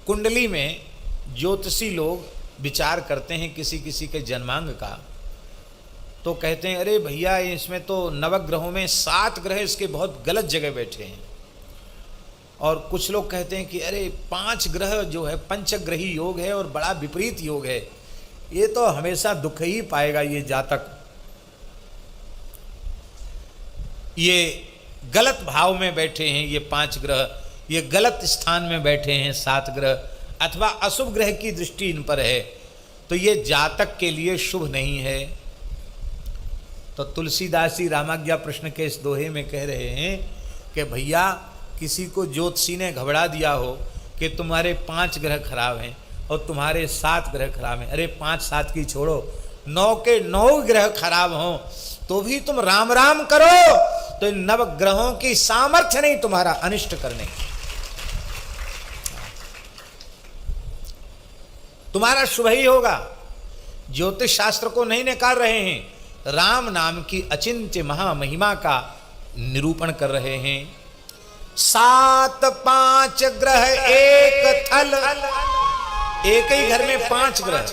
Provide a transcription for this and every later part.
कुंडली में ज्योतिषी लोग विचार करते हैं किसी किसी के जन्मांग का, तो कहते हैं अरे भैया इसमें तो नवग्रहों में 7 ग्रह इसके बहुत गलत जगह बैठे हैं। और कुछ लोग कहते हैं कि अरे 5 ग्रह जो है पंचग्रही योग है और बड़ा विपरीत योग है, ये तो हमेशा दुख ही पाएगा ये जातक, ये गलत भाव में बैठे हैं ये 5 ग्रह, ये गलत स्थान में बैठे हैं 7 ग्रह, अथवा अशुभ ग्रह की दृष्टि इन पर है, तो ये जातक के लिए शुभ नहीं है। तो तुलसीदास जी रामाज्ञा प्रश्न के इस दोहे में कह रहे हैं कि भैया किसी को ज्योतिषी ने घबरा दिया हो कि तुम्हारे 5 ग्रह खराब हैं और तुम्हारे 7 ग्रह खराब हैं, अरे 5-7 की छोड़ो, 9 के 9 ग्रह खराब हों तो भी तुम राम राम करो, तो इन नवग्रहों की सामर्थ्य नहीं तुम्हारा अनिष्ट करने की, तुम्हारा शुभ ही होगा। ज्योतिष शास्त्र को नहीं नकार रहे हैं, राम नाम की अचिंत्य महामहिमा का निरूपण कर रहे हैं। 7 5 ग्रह एक थल, एक ही घर में 5 ग्रह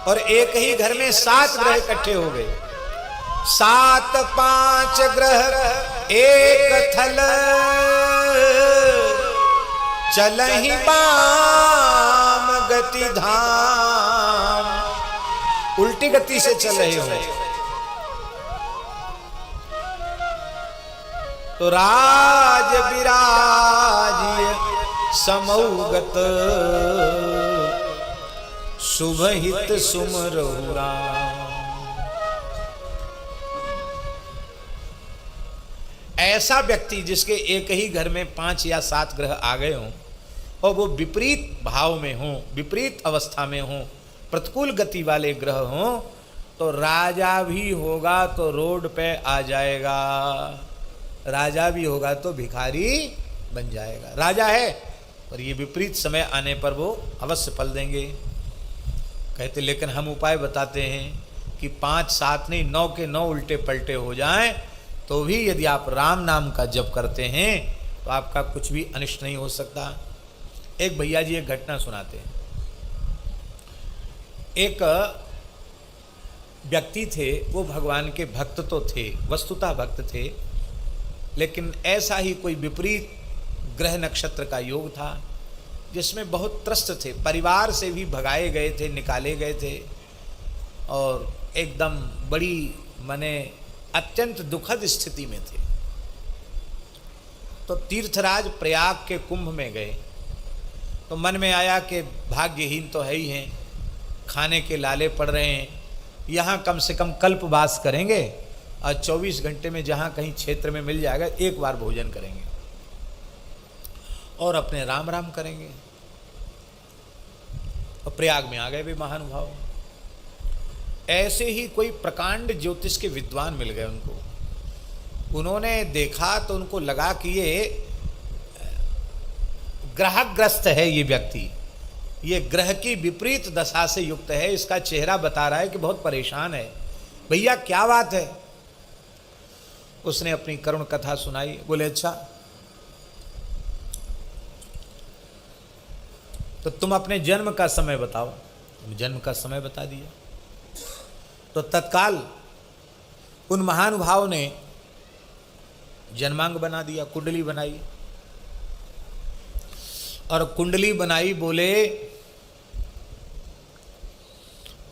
और एक ही घर में 7 ग्रह इकट्ठे हो गए। 7 5 ग्रह एक थल, चलहि बाम गति धाम, उल्टी गति से चल रहे हो तो राज विराज समौगत, शुभ हित सुमरहु राम। ऐसा व्यक्ति जिसके एक ही घर में 5 या 7 ग्रह आ गए हों और वो विपरीत भाव में हों, विपरीत अवस्था में हों, प्रतिकूल गति वाले ग्रह हों, तो राजा भी होगा तो रोड पे आ जाएगा, राजा भी होगा तो भिखारी बन जाएगा। राजा है पर ये विपरीत समय आने पर वो अवश्य पल देंगे। कहते लेकिन हम उपाय बताते हैं कि 5 7 नहीं 9 के 9 उल्टे पलटे हो जाएं तो भी यदि आप राम नाम का जप करते हैं तो आपका कुछ भी अनिष्ट नहीं हो सकता। एक भैया जी एक घटना सुनाते हैं। एक व्यक्ति थे, वो भगवान के भक्त तो थे, वस्तुतः भक्त थे, लेकिन ऐसा ही कोई विपरीत ग्रह नक्षत्र का योग था जिसमें बहुत त्रस्त थे, परिवार से भी भगाए गए थे, निकाले गए थे और एकदम बड़ी माने अत्यंत दुखद स्थिति में थे। तो तीर्थराज प्रयाग के कुंभ में गए तो मन में आया कि भाग्यहीन तो है ही हैं, खाने के लाले पड़ रहे हैं, यहाँ कम से कम कल्पवास करेंगे और 24 घंटे में जहाँ कहीं क्षेत्र में मिल जाएगा एक बार भोजन करेंगे और अपने राम राम करेंगे। और प्रयाग में आ गए वे महानुभाव। ऐसे ही कोई प्रकांड ज्योतिष के विद्वान मिल गए उनको। उन्होंने देखा तो उनको लगा कि ये ग्रहग्रस्त है, ये व्यक्ति ये ग्रह की विपरीत दशा से युक्त है, इसका चेहरा बता रहा है कि बहुत परेशान है। भैया क्या बात है? उसने अपनी करुण कथा सुनाई। बोले अच्छा तो तुम अपने जन्म का समय बताओ। जन्म का समय बता दिया तो तत्काल उन महानुभाव ने जन्मांग बना दिया, कुंडली बनाई और कुंडली बनाई। बोले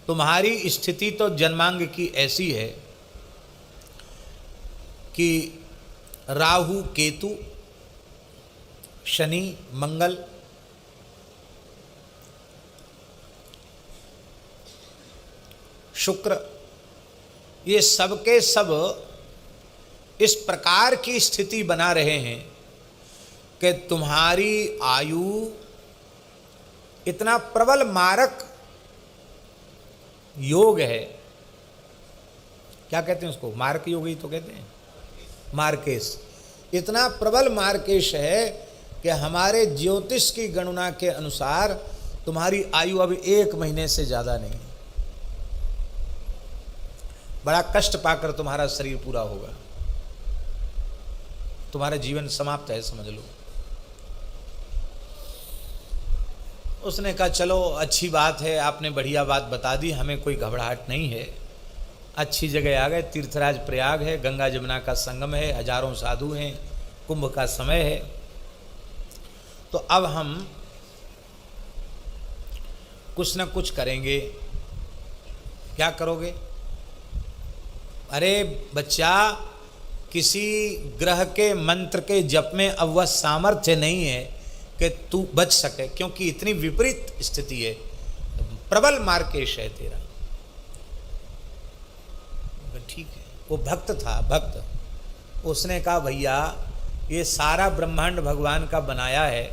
तुम्हारी स्थिति तो जन्मांग की ऐसी है कि राहु केतु शनि मंगल शुक्र ये सब के सब इस प्रकार की स्थिति बना रहे हैं कि तुम्हारी आयु इतना प्रबल मारक योग है। क्या कहते हैं उसको? मारक योग ही तो कहते हैं, मार्केश। इतना प्रबल मार्केश है कि हमारे ज्योतिष की गणना के अनुसार तुम्हारी आयु अब 1 महीने से ज़्यादा नहीं है। बड़ा कष्ट पाकर तुम्हारा शरीर पूरा होगा, तुम्हारा जीवन समाप्त है, समझ लो। उसने कहा चलो अच्छी बात है, आपने बढ़िया बात बता दी, हमें कोई घबराहट नहीं है, अच्छी जगह आ गए, तीर्थराज प्रयाग है, गंगा जमुना का संगम है, हजारों साधु हैं, कुंभ का समय है, तो अब हम कुछ न कुछ करेंगे। क्या करोगे? अरे बच्चा, किसी ग्रह के मंत्र के जप में अब वह सामर्थ्य नहीं है कि तू बच सके, क्योंकि इतनी विपरीत स्थिति है, प्रबल मार्केश है तेरा। ठीक है, वो भक्त था, भक्त। उसने कहा भैया ये सारा ब्रह्मांड भगवान का बनाया है,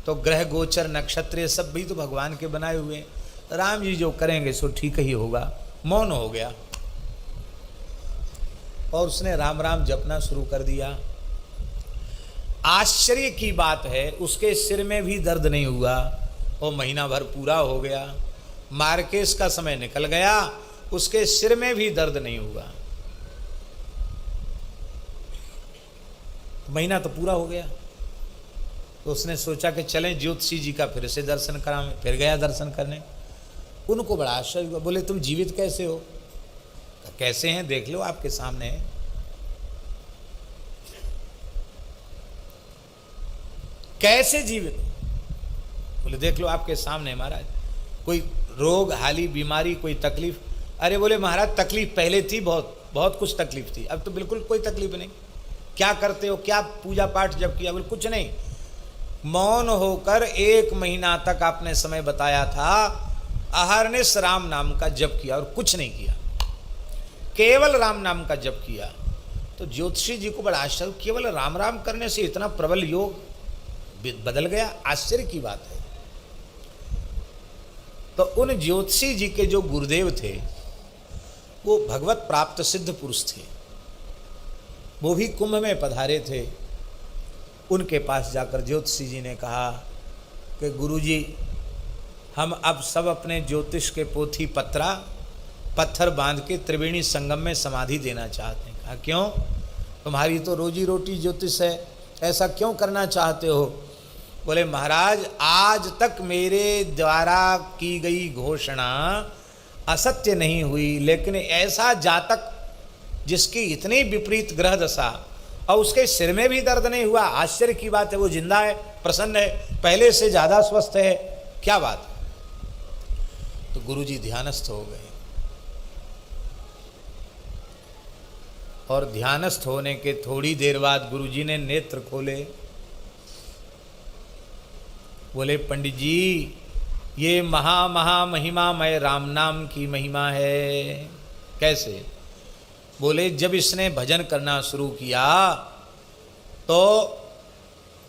तो ग्रह गोचर नक्षत्र ये सब भी तो भगवान के बनाए हुए हैं, राम जी जो करेंगे सो ठीक ही होगा। मौन हो गया और उसने राम राम जपना शुरू कर दिया। आश्चर्य की बात है, उसके सिर में भी दर्द नहीं हुआ और महीना भर पूरा हो गया, मार्केश का समय निकल गया, उसके सिर में भी दर्द नहीं हुआ, महीना तो पूरा हो गया। तो उसने सोचा कि चलें ज्योतिषी जी का फिर से दर्शन करावें। फिर गया दर्शन करने। उनको बड़ा आश्चर्य हुआ, बोले तुम जीवित कैसे हो? कैसे हैं देख लो, आपके सामने है। कैसे जीवित? बोले देख लो आपके सामने महाराज, कोई रोग हाली बीमारी कोई तकलीफ? अरे बोले महाराज तकलीफ पहले थी, बहुत बहुत कुछ तकलीफ थी, अब तो बिल्कुल कोई तकलीफ नहीं। क्या करते हो, क्या पूजा पाठ जब किया? बोले कुछ नहीं, मौन होकर 1 महीना तक आपने समय बताया था, अहरनिश राम नाम का जप किया और कुछ नहीं किया, केवल राम नाम का जप किया। तो ज्योतिषी जी को बड़ा आश्चर्य, केवल राम राम करने से इतना प्रबल योग बदल गया, आश्चर्य की बात है। तो उन ज्योतिषी जी के जो गुरुदेव थे वो भगवत प्राप्त सिद्ध पुरुष थे, वो भी कुंभ में पधारे थे। उनके पास जाकर ज्योतिषी जी ने कहा कि गुरुजी हम अब सब अपने ज्योतिष के पोथी पत्थर बांध के त्रिवेणी संगम में समाधि देना चाहते हैं। कहा क्यों? तुम्हारी तो रोजी रोटी ज्योतिष है, ऐसा क्यों करना चाहते हो? बोले महाराज आज तक मेरे द्वारा की गई घोषणा असत्य नहीं हुई, लेकिन ऐसा जातक जिसकी इतनी विपरीत ग्रह दशा और उसके सिर में भी दर्द नहीं हुआ, आश्चर्य की बात है, वो जिंदा है, प्रसन्न है, पहले से ज़्यादा स्वस्थ है, क्या बात है? तो गुरुजी ध्यानस्थ हो गए और ध्यानस्थ होने के थोड़ी देर बाद गुरुजी ने नेत्र खोले। बोले पंडित जी ये महा महिमामय राम नाम की महिमा है। कैसे? बोले जब इसने भजन करना शुरू किया तो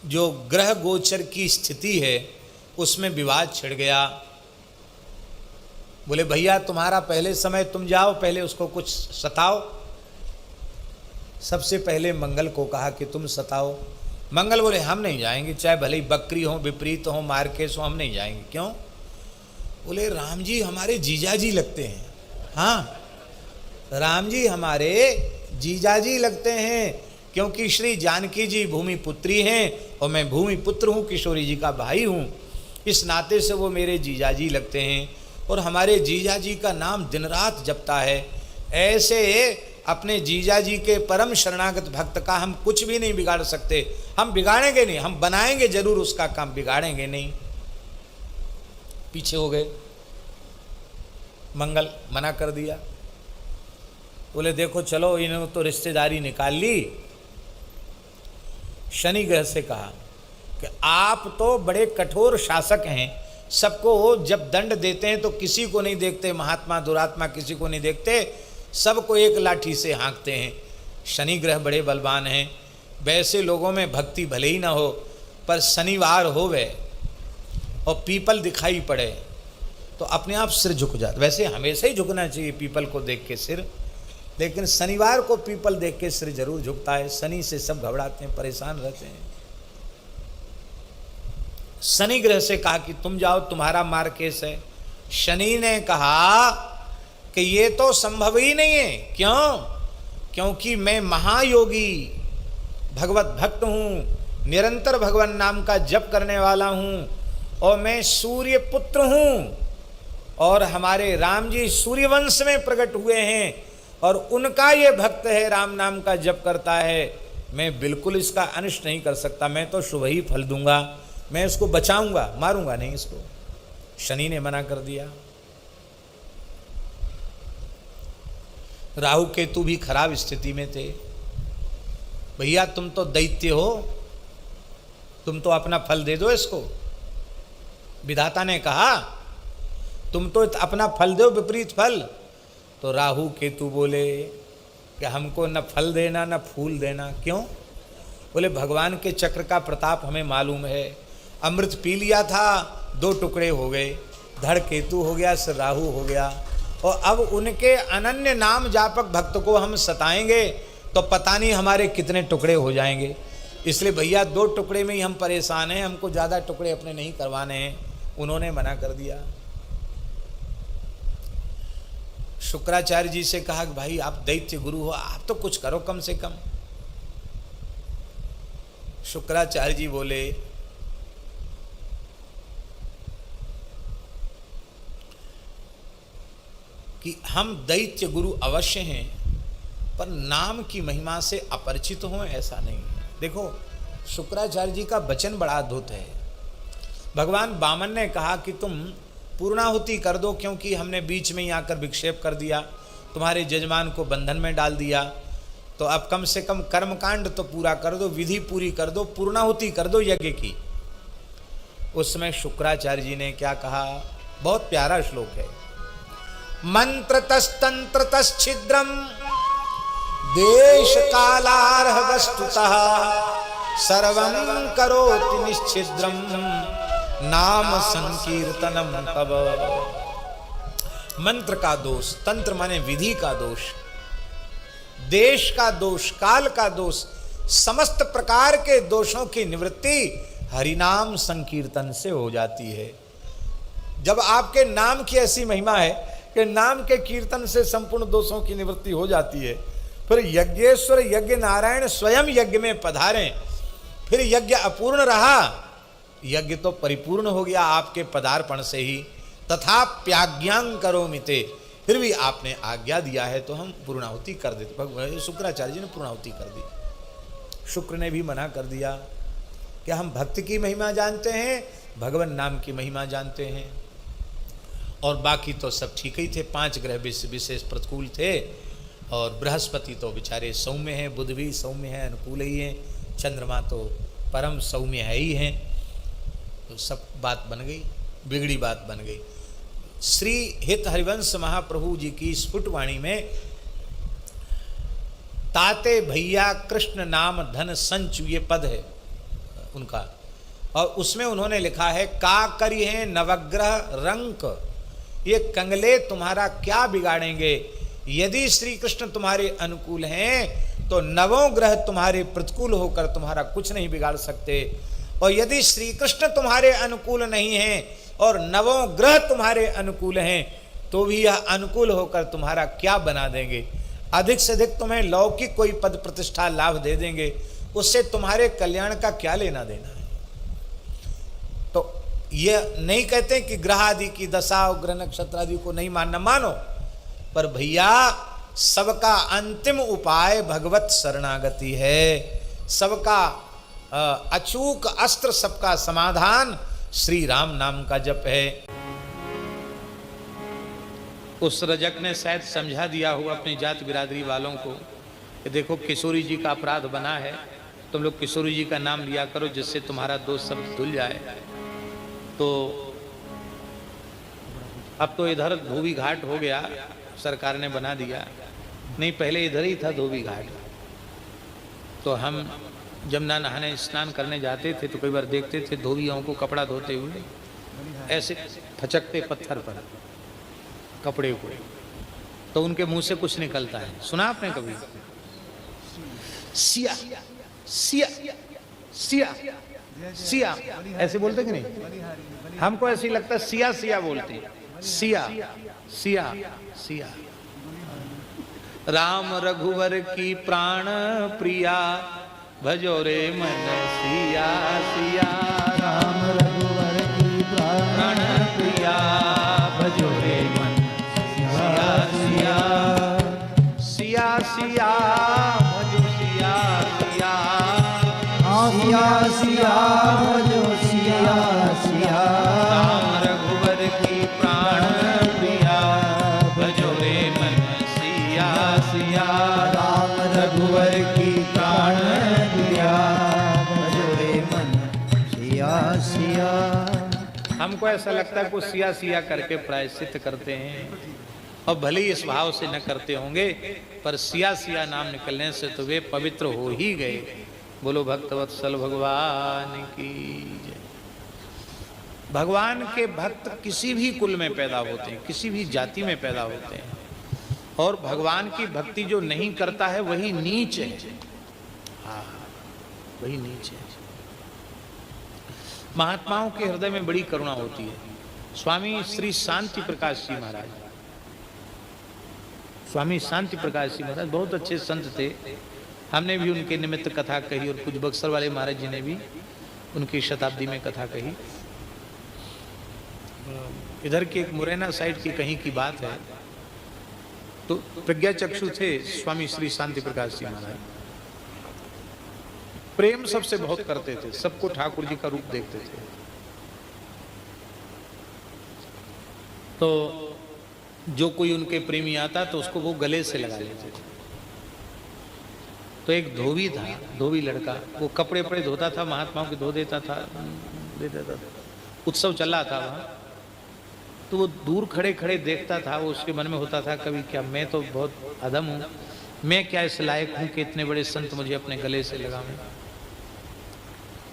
जो ग्रह गोचर की स्थिति है उसमें विवाद छिड़ गया। बोले भैया तुम्हारा पहले समय, तुम जाओ पहले उसको कुछ सताओ। सबसे पहले मंगल को कहा कि तुम सताओ। मंगल बोले हम नहीं जाएंगे, चाहे भले ही बकरी हो, विपरीत हो, मार्केश हो, हम नहीं जाएंगे। क्यों? बोले राम जी हमारे जीजाजी लगते हैं। हाँ राम जी हमारे जीजाजी लगते हैं, क्योंकि श्री जानकी जी भूमि पुत्री हैं और मैं भूमि पुत्र हूँ, किशोरी जी का भाई हूँ, इस नाते से वो मेरे जीजाजी लगते हैं और हमारे जीजाजी का नाम दिन रात जपता है। ऐसे अपने जीजाजी के परम शरणागत भक्त का हम कुछ भी नहीं बिगाड़ सकते। हम बिगाड़ेंगे नहीं, हम बनाएंगे जरूर उसका काम, बिगाड़ेंगे नहीं। पीछे हो गए, मंगल मना कर दिया। बोले देखो चलो, इन्होंने तो रिश्तेदारी निकाल ली। शनि ग्रह से कहा कि आप तो बड़े कठोर शासक हैं, सबको जब दंड देते हैं तो किसी को नहीं देखते, महात्मा दुरात्मा किसी को नहीं देखते, सबको एक लाठी से हाँकते हैं। शनि ग्रह बड़े बलवान हैं, वैसे लोगों में भक्ति भले ही ना हो, पर शनिवार हो वे और पीपल दिखाई पड़े तो अपने आप सिर झुक जाता। वैसे हमेशा ही झुकना चाहिए पीपल को देख के सिर, लेकिन शनिवार को पीपल देख के सिर जरूर झुकता है। शनि से सब घबराते हैं, परेशान रहते हैं। शनि ग्रह से कहा कि तुम जाओ, तुम्हारा मार्केश है। शनि ने कहा कि ये तो संभव ही नहीं है। क्यों? क्योंकि मैं महायोगी भगवत भक्त हूँ, निरंतर भगवान नाम का जप करने वाला हूँ और मैं सूर्य पुत्र हूं और हमारे राम जी सूर्य वंश में प्रकट हुए हैं और उनका ये भक्त है, राम नाम का जप करता है, मैं बिल्कुल इसका अनिष्ट नहीं कर सकता, मैं तो शुभ ही फल दूंगा, मैं इसको बचाऊंगा, मारूंगा नहीं इसको। शनि ने मना कर दिया। राहु केतु भी खराब स्थिति में थे। भैया तुम तो दैत्य हो, तुम तो अपना फल दे दो इसको। विधाता ने कहा तुम तो अपना फल दो, विपरीत फल। तो राहु केतु बोले कि हमको न फल देना न फूल देना। क्यों? बोले भगवान के चक्र का प्रताप हमें मालूम है। अमृत पी लिया था, 2 टुकड़े हो गए, धड़ केतु हो गया, सिर राहु हो गया, और अब उनके अनन्य नाम जापक भक्त को हम सताएंगे तो पता नहीं हमारे कितने टुकड़े हो जाएंगे। इसलिए भैया 2 टुकड़े में ही हम परेशान हैं, हमको ज़्यादा टुकड़े अपने नहीं करवाने हैं। उन्होंने मना कर दिया। शुक्राचार्य जी से कहा कि भाई आप दैत्य गुरु हो, आप तो कुछ करो कम से कम। शुक्राचार्य जी बोले कि हम दैत्य गुरु अवश्य हैं, पर नाम की महिमा से अपरिचित हों ऐसा नहीं है। देखो शुक्राचार्य जी का वचन बड़ा अद्भुत है। भगवान वामन ने कहा कि तुम पूर्णाहुति कर दो, क्योंकि हमने बीच में ही आकर विक्षेप कर दिया, तुम्हारे जजमान को बंधन में डाल दिया, तो अब कम से कम कर्मकांड तो पूरा कर दो, विधि पूरी कर दो, पूर्णाहुति कर दो यज्ञ की। उसमें शुक्राचार्य जी ने क्या कहा, बहुत प्यारा श्लोक है। मंत्रतस्तंत्रतश्छिद्रम देश कालार्ह वस्तुतः सर्वं करोति निश्छिद्रम नाम संकीर्तनम तब। मंत्र का दोष, तंत्र माने विधि का दोष, देश का दोष, काल का दोष, समस्त प्रकार के दोषों की निवृत्ति हरिनाम संकीर्तन से हो जाती है। जब आपके नाम की ऐसी महिमा है कि नाम के कीर्तन से संपूर्ण दोषों की निवृत्ति हो जाती है, फिर यज्ञेश्वर यज्ञ नारायण स्वयं यज्ञ में पधारें, फिर यज्ञ अपूर्ण रहा, यज्ञ तो परिपूर्ण हो गया आपके पदार्पण से ही। तथा प्याज्ञां करोमिते, फिर भी आपने आज्ञा दिया है तो हम पूर्णाहुति कर देते। भगवान शुक्राचार्य जी ने पूर्णाहुति कर दी। शुक्र ने भी मना कर दिया कि हम भक्त की महिमा जानते हैं, भगवान नाम की महिमा जानते हैं, और बाकी तो सब ठीक ही थे। 5 ग्रह विशेष प्रतिकूल थे, और बृहस्पति तो बेचारे सौम्य हैं, बुध भी सौम्य है, अनुकूल ही हैं, चंद्रमा तो परम सौम्य है ही हैं। तो सब बात बन गई, बिगड़ी बात बन गई। श्री हित हरिवंश महाप्रभु जी की स्फुट वाणी में ताते भैया कृष्ण नाम धन संच, ये पद है उनका, और उसमें उन्होंने लिखा है का करी है नवग्रह रंक, ये कंगले तुम्हारा क्या बिगाड़ेंगे। यदि श्री कृष्ण तुम्हारे अनुकूल हैं तो नवों ग्रह तुम्हारे प्रतिकूल होकर तुम्हारा कुछ नहीं बिगाड़ सकते, और यदि श्री कृष्ण तुम्हारे अनुकूल नहीं हैं और नवों ग्रह तुम्हारे अनुकूल हैं तो भी यह अनुकूल होकर तुम्हारा क्या बना देंगे। अधिक से अधिक तुम्हें लौकिक कोई पद प्रतिष्ठा लाभ दे देंगे, उससे तुम्हारे कल्याण का क्या लेना देना है। तो यह नहीं कहते कि ग्रह आदि की दशा और ग्रह नक्षत्र आदि को नहीं मानना, मानो, पर भैया सबका अंतिम उपाय भगवत शरणागति है, सबका अचूक अस्त्र, सबका समाधान श्री राम नाम का जप है। उस रजक ने शायद समझा दिया हुआ अपनी जात बिरादरी वालों को कि देखो किशोरी जी का अपराध बना है, तुम लोग किशोरी जी का नाम लिया करो जिससे तुम्हारा दोष सब धुल जाए। तो अब तो इधर धोबी घाट हो गया, सरकार ने बना दिया, नहीं पहले इधर ही था धोबी घाट। तो हम जमुना नहाने स्नान करने जाते थे तो कई बार देखते थे धोबियों को कपड़ा धोते हुए ऐसे फचकते पत्थर पर कपड़े को, तो उनके मुंह से कुछ निकलता है, सुना आपने कभी? सिया सिया सिया सिया ऐसे बोलते कि नहीं? हमको ऐसे लगता है सिया सिया बोलते, सिया सिया सिया। राम रघुवर की प्राण प्रिया भजो रे मन सिया सिया, राम रघुवर की भजो सिया सिया। राम रघुवर की प्राण प्रिया भजो रे मन सिया सिया। राम रघुवर की प्राण प्रिया भजो रे मन सिया सिया। हमको ऐसा लगता है कुछ सिया सिया करके प्रायश्चित करते हैं, और भले ही इस भाव से न करते होंगे, पर सिया सिया नाम निकलने से तो वे पवित्र हो ही गए। बोलो भक्तवत्सल भगवान की जय। भगवान के भक्त किसी भी कुल में पैदा होते हैं, किसी भी जाति में पैदा होते हैं, और भगवान की भक्ति जो नहीं करता है वही नीच है। हाँ, वही नीच है। महात्माओं के हृदय में बड़ी करुणा होती है। स्वामी श्री शांति प्रकाश जी महाराज, स्वामी शांति प्रकाश जी महाराज बहुत अच्छे संत थे। हमने भी उनके निमित्त कथा कही, और कुछ बक्सर वाले महाराज जी ने भी उनकी शताब्दी में कथा कही। इधर की एक मुरैना साइड की कहीं की बात है, तो प्रज्ञा चक्षु थे स्वामी श्री शांति प्रकाश जी महाराज। प्रेम सबसे बहुत करते थे, सबको ठाकुर जी का रूप देखते थे। तो जो कोई उनके प्रेमी आता तो उसको वो गले से लगा लेते थे। तो एक धोबी था, धोबी लड़का, वो कपड़े वपड़े धोता था, महात्माओं के धो देता था, दे देता था। उत्सव चल रहा था वहाँ, तो वो दूर खड़े खड़े देखता था। वो उसके मन में होता था कभी क्या मैं तो बहुत अधम हूँ, मैं क्या इस लायक हूँ कि इतने बड़े संत मुझे अपने गले से लगावें।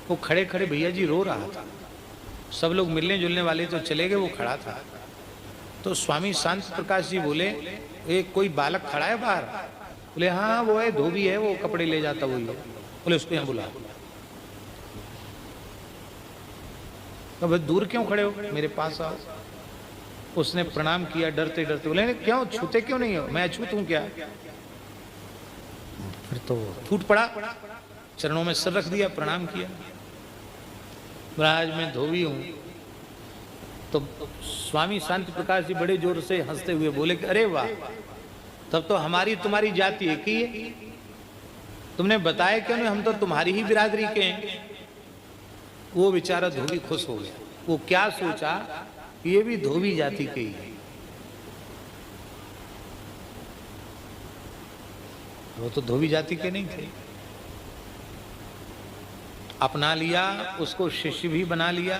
वो खड़े खड़े भैया जी रो रहा था। सब लोग मिलने जुलने वाले तो चले गए, वो खड़ा था। तो स्वामी शांति प्रकाश जी बोले, एक कोई बालक खड़ा है बाहर? बोले हाँ वो है, धोबी है, वो कपड़े ले जाता वही है। बोले उसको यहाँ बुला। तो भाई दूर क्यों खड़े हो, मेरे पास आओ। उसने प्रणाम किया डरते डरते। बोले क्यों छूते क्यों नहीं हो, मैं अछूत हूं क्या? फिर तो फूट पड़ा, चरणों में सिर रख दिया, प्रणाम किया। महाराज मैं धोबी हूं। तो स्वामी शांति प्रकाश जी बड़े जोर से हंसते हुए बोले कि अरे वाह, तब तो हमारी तुम्हारी जाति एक ही है। तुमने बताया क्यों नहीं, हम तो तुम्हारी ही बिरादरी के हैं। वो बेचारा धोबी खुश हो गया। वो क्या सोचा, ये भी धोबी जाति के ही है। वो तो धोबी जाति के नहीं थे। अपना लिया, उसको शिष्य भी बना लिया,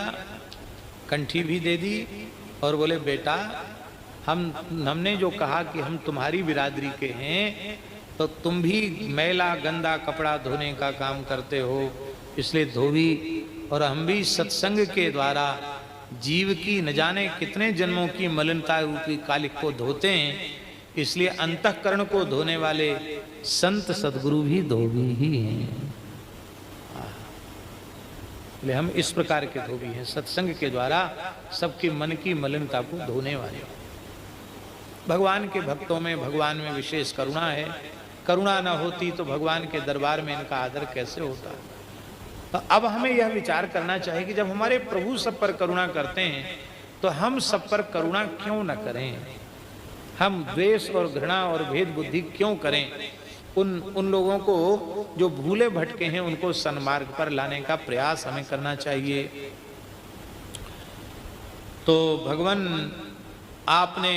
कंठी भी दे दी, और बोले बेटा हमने जो कहा कि हम तुम्हारी बिरादरी के हैं, तो तुम भी मैला गंदा कपड़ा धोने का काम करते हो, इसलिए धोबी। और हम भी सत्संग के द्वारा जीव की न जाने कितने जन्मों की मलिनता रूपी कालिक को धोते हैं, इसलिए अंतःकरण को धोने वाले संत सद्गुरु भी धोबी ही हैं। इसलिए हम इस प्रकार के धोबी हैं, सत्संग के द्वारा सबके मन की मलिनता को धोने वाले। भगवान के भक्तों में, भगवान में विशेष करुणा है। करुणा न होती तो भगवान के दरबार में इनका आदर कैसे होता। तो अब हमें यह विचार करना चाहिए कि जब हमारे प्रभु सब पर करुणा करते हैं, तो हम सब पर करुणा क्यों न करें। हम द्वेष और घृणा और भेद बुद्धि क्यों करें। उन लोगों को जो भूले भटके हैं, उनको सन्मार्ग पर लाने का प्रयास हमें करना चाहिए। तो भगवान आपने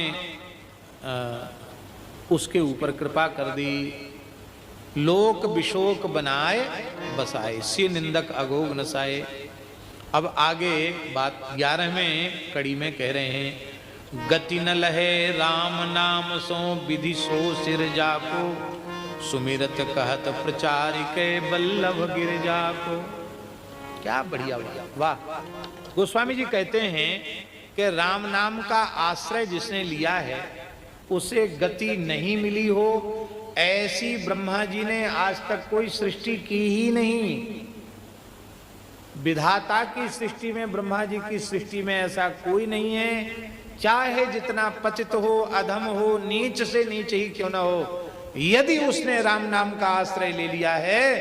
उसके ऊपर कृपा कर दी। लोक विशोक बनाए बसाए, सी निंदक अगोग नसाए। अब आगे बात 11वें कड़ी में कह रहे हैं, गति न लहे राम नाम सो विधि सो सिर जाको, सुमिरत कहत प्रचार के बल्लभ गिर जाको। क्या बढ़िया वाह। गोस्वामी जी कहते हैं कि राम नाम का आश्रय जिसने लिया है उसे गति नहीं मिली हो, ऐसी ब्रह्मा जी ने आज तक कोई सृष्टि की ही नहीं। विधाता की सृष्टि में, ब्रह्मा जी की सृष्टि में ऐसा कोई नहीं है। चाहे जितना पतित हो, अधम हो, नीच से नीच ही क्यों ना हो, यदि उसने राम नाम का आश्रय ले लिया है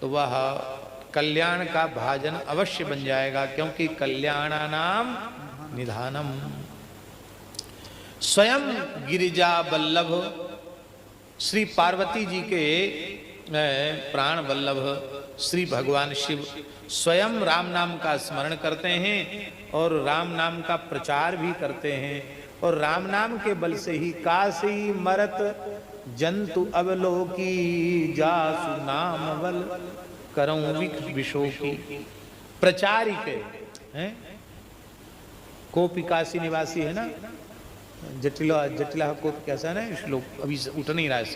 तो वह कल्याण का भाजन अवश्य बन जाएगा, क्योंकि कल्याणा नाम निधानम। स्वयं गिरिजा बल्लभ श्री पार्वती जी के प्राण वल्लभ श्री भगवान शिव स्वयं राम नाम का स्मरण करते हैं और राम नाम का प्रचार भी करते हैं। और राम नाम के बल से ही काशी मरत जंतु अवलोकी जासु नाम बल करऊं विशो की। प्रचारिक है कोपी काशी निवासी है ना, जटिला जटिला को कैसा ना श्लोक अभी उठ नहीं रहा है।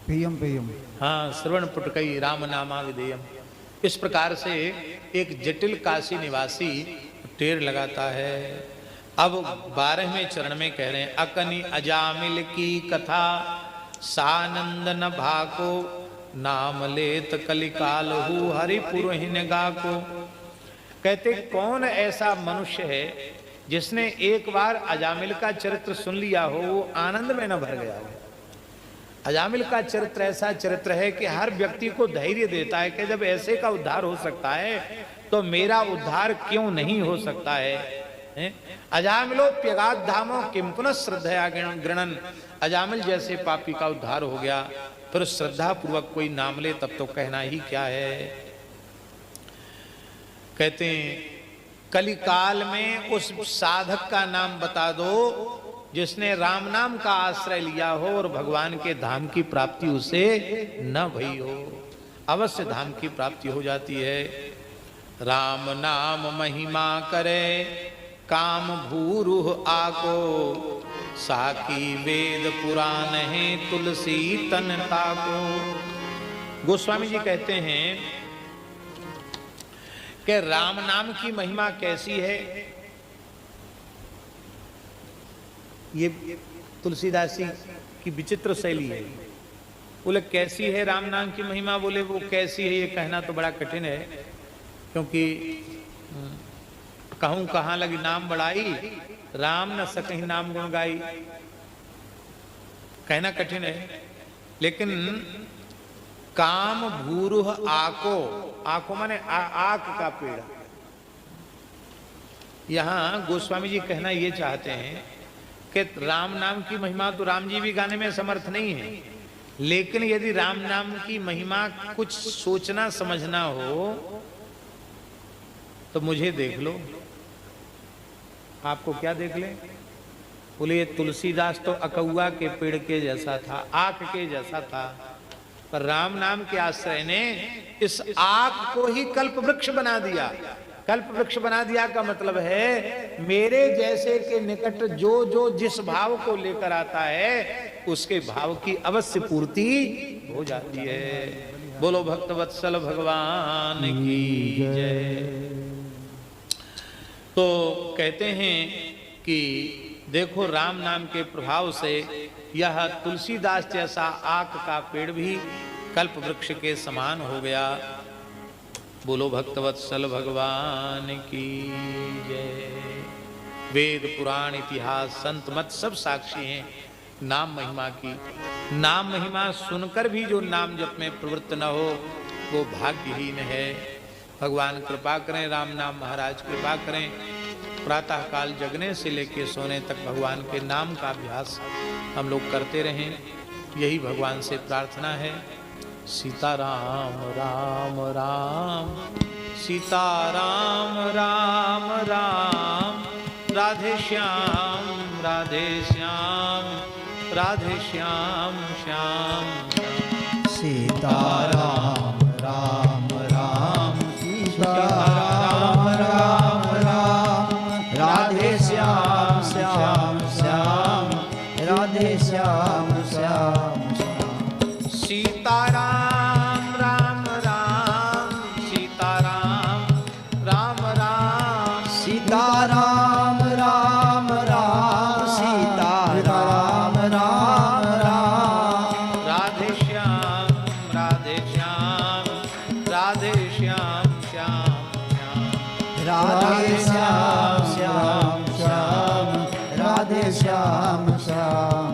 पियम पियम, हाँ, श्रवण पुटकई राम नामा विधेयम। इस प्रकार से एक जटिल काशी निवासी टेर लगाता है। अब 12वें चरण में कह रहे हैं, अकनि अजामिल की कथा सानंद न भाको नाम लेत कलिकाल हु हरिपुरहिन गाको। कहते कौन ऐसा मनुष्य है जिसने एक बार अजामिल का चरित्र सुन लिया हो, वो आनंद में न भर गया हो। अजामिल का चरित्र ऐसा चरित्र है कि हर व्यक्ति को धैर्य देता है कि जब ऐसे का उद्धार हो सकता है तो मेरा उद्धार क्यों नहीं हो सकता है। अजामिलो प्यगात धामो किम पुनः श्रद्धया गृणन। अजामिल जैसे पापी का उद्धार हो गया, फिर श्रद्धा पूर्वक कोई नाम ले तब तो कहना ही क्या है। कहते हैं कलिकाल में उस साधक का नाम बता दो जिसने राम नाम का आश्रय लिया हो और भगवान के धाम की प्राप्ति उसे न भई हो। अवश्य धाम की प्राप्ति हो जाती है। राम नाम महिमा करे काम भूरुह आको साकी वेद पुराण है तुलसी तन ताको। गोस्वामी जी कहते हैं कि राम नाम की महिमा कैसी है। ये तुलसीदास जी की विचित्र शैली है। बोले कैसी है राम नाम की महिमा, बोले वो कैसी है ये कहना तो बड़ा कठिन है, क्योंकि कहूं कहाँ लगी नाम बढ़ाई राम न सकहीं नाम गुण गाई, कहना कठिन है। लेकिन काम भूरुह आको, आको माने आक का पेड़। यहाँ गोस्वामी जी कहना ये चाहते हैं कि राम नाम की महिमा तो राम जी भी गाने में समर्थ नहीं है, लेकिन यदि राम नाम की महिमा कुछ सोचना समझना हो तो मुझे देख लो। आपको क्या देख ले? बोले ये तुलसीदास तो अकौआ के पेड़ के जैसा था, आक के जैसा था, पर राम नाम के आश्रय ने इस आक को ही कल्प वृक्ष बना दिया। कल्प वृक्ष बना दिया का मतलब है मेरे जैसे के निकट जो जो जिस भाव को लेकर आता है उसके भाव की अवश्य पूर्ति हो जाती है। बोलो भक्त वत्सल भगवान की जय। तो कहते हैं कि देखो राम नाम के प्रभाव से यह तुलसीदास जैसा आक का पेड़ भी कल्प वृक्ष के समान हो गया। बोलो भक्तवत्सल भगवान की जय। वेद पुराण इतिहास संत मत सब साक्षी हैं नाम महिमा की। नाम महिमा सुनकर भी जो नाम जप में प्रवृत्त न हो वो भाग्यहीन है। भगवान कृपा करें, राम नाम महाराज कृपा करें। प्रातः काल जगने से लेकर सोने तक भगवान के नाम का अभ्यास हम लोग करते रहें, यही भगवान से प्रार्थना है। सीताराम राम राम सीताराम राम राम राधे श्याम राधे श्याम राधे श्याम श्याम सीताराम राम राम सीताराम राम राम राधे श्याम श्याम श्याम राधे श्याम श्याम सीताराम राम राम सीताराम राम राम सीताराम राम राम सीताराम राम राम राधे श्याम राधे श्याम राधे श्याम श्याम श्याम राधे श्याम श्याम श्याम राधे श्याम श्याम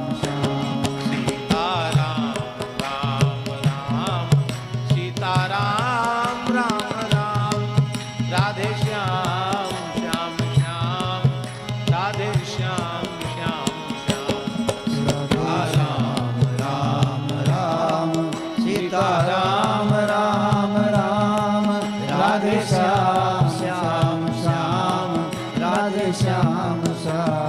सीताराम राधे श्याम श्याम श्याम राधे श्याम श्याम